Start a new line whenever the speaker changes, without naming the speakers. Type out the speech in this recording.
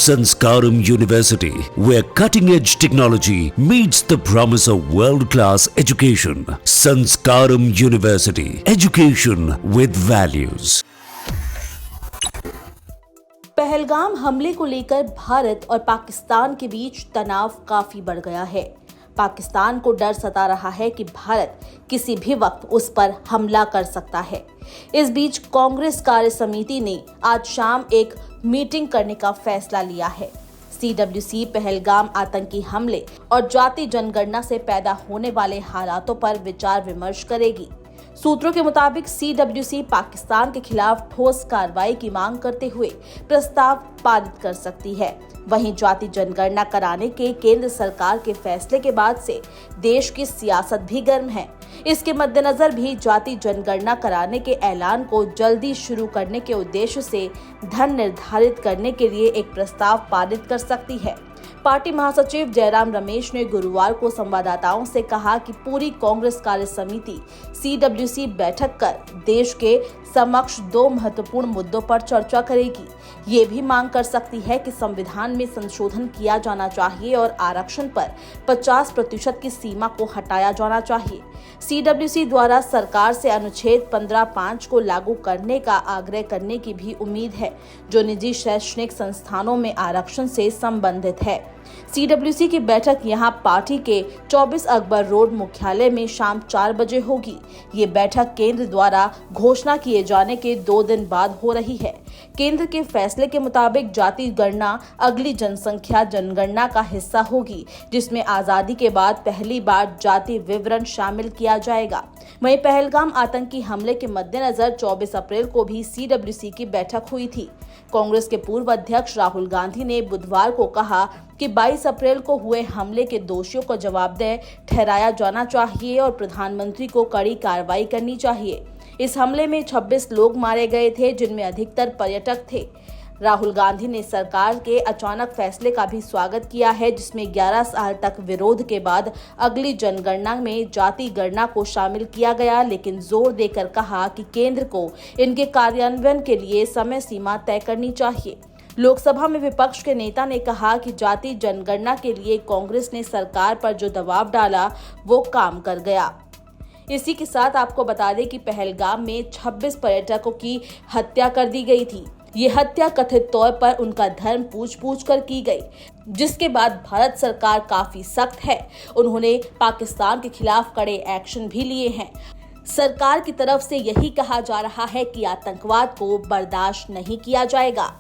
Sanskaram University, where cutting-edge technology meets the promise of world-class education. Sanskaram University, education with values.
Pahalgam हमले को लेकर भारत और पाकिस्तान के बीच तनाव काफी बढ़ गया है। पाकिस्तान को डर सता रहा है कि भारत किसी भी वक्त उस पर हमला कर सकता है। इस बीच कांग्रेस कार्य समिति ने आज शाम एक मीटिंग करने का फैसला लिया है। CWC पहलगाम आतंकी हमले और जाति जनगणना से पैदा होने वाले हालातों पर विचार विमर्श करेगी। सूत्रों के मुताबिक CWC पाकिस्तान के खिलाफ ठोस कार्रवाई की मांग करते हुए प्रस्ताव पारित कर सकती है। वहीं जाति जनगणना कराने के केंद्र सरकार के फैसले के बाद से देश की सियासत भी गर्म है। इसके मद्देनजर भी जाति जनगणना कराने के ऐलान को जल्दी शुरू करने के उद्देश्य से धन निर्धारित करने के लिए एक प्रस्ताव पारित कर सकती है। पार्टी महासचिव जयराम रमेश ने गुरुवार को संवाददाताओं से कहा कि पूरी कांग्रेस कार्य समिति CWC बैठक कर देश के समक्ष दो महत्वपूर्ण मुद्दों पर चर्चा करेगी। ये भी मांग कर सकती है कि संविधान में संशोधन किया जाना चाहिए और आरक्षण पर 50% की सीमा को हटाया जाना चाहिए। CWC द्वारा सरकार से अनुच्छेद 15(5) को लागू करने का आग्रह करने की भी उम्मीद है, जो निजी शैक्षणिक संस्थानों में आरक्षण से संबंधित है। CWC की बैठक यहां पार्टी के 24 अकबर रोड मुख्यालय में शाम 4 बजे होगी। ये बैठक केंद्र द्वारा घोषणा किए जाने के 2 दिन बाद हो रही है। केंद्र के फैसले के मुताबिक जाति गणना अगली जनसंख्या जनगणना का हिस्सा होगी, जिसमें आजादी के बाद पहली बार जाति विवरण शामिल किया जाएगा। वहीं पहलगाम आतंकी हमले के मद्देनजर 24 अप्रैल को भी CWC की बैठक हुई थी। कांग्रेस के पूर्व अध्यक्ष राहुल गांधी ने बुधवार को कहा कि 22 अप्रैल को हुए हमले के दोषियों को जवाबदेह ठहराया जाना चाहिए और प्रधानमंत्री को कड़ी कार्रवाई करनी चाहिए। इस हमले में 26 लोग मारे गए थे, जिनमें अधिकतर पर्यटक थे। राहुल गांधी ने सरकार के अचानक फैसले का भी स्वागत किया है, जिसमें 11 साल तक विरोध के बाद अगली जनगणना में जाति गणना को शामिल किया गया, लेकिन जोर देकर कहा कि केंद्र को इनके कार्यान्वयन के लिए समय सीमा तय करनी चाहिए। लोकसभा में विपक्ष के नेता ने कहा कि जाति जनगणना के लिए कांग्रेस ने सरकार पर जो दबाव डाला वो काम कर गया। इसी के साथ आपको बता दें कि पहलगाम में 26 पर्यटकों की हत्या कर दी गई थी। ये हत्या कथित तौर पर उनका धर्म पूछ कर की गई, जिसके बाद भारत सरकार काफी सख्त है। उन्होंने पाकिस्तान के खिलाफ कड़े एक्शन भी लिए हैं। सरकार की तरफ से यही कहा जा रहा है कि आतंकवाद को बर्दाश्त नहीं किया जाएगा।